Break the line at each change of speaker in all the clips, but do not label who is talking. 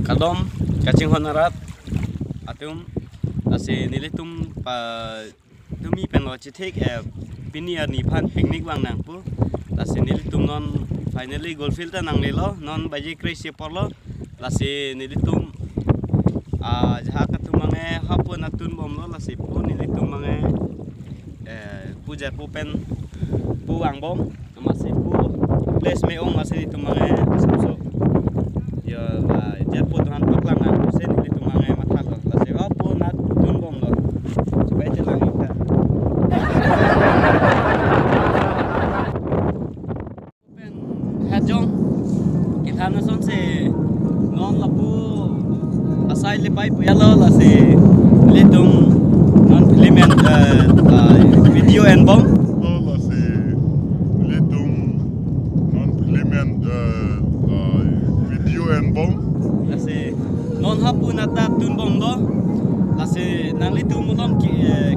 Kadom kacing honorat atum ase nilitum pa tumi pen logitek piniar ni pan piknik wang nang pu ase nilitum non finally goldfield ta nang lelo non baji crazy porlo lase nilitum jaha katum mange hapun atun bom lo lase pu nilitum mange puja pu pen pu wang bom masih pu place meong masih itu mange samso ya jarpo tuhan paklang nang sen itu mange mathal lo lase hapu nat tun bom lo supaya jelang kita pen hajong kita nason se non lapu asai le pai puyalo lase letung non filmen video and bom non hapu nata tun bom do lase nang litu mulom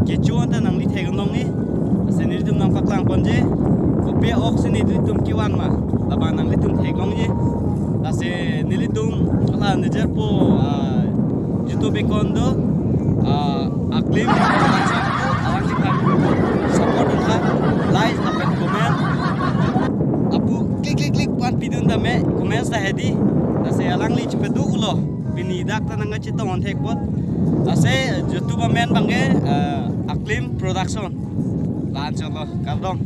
kechuan ta nang litheg nong ni lase nilitum nang paklang ponje kopia oxen nilitum kiwan ma laba nang litum thegong ni lase nilitum ala nejer po youtube kondo aklim alang likan support ha like apen comment apu klik pan pidun dame comment sa hedi lase alang li chepedu ulo Bini dak tanang ngaci tongon tekbot, ase YouTube men bangge Aklim Production, lancar loh, kardong.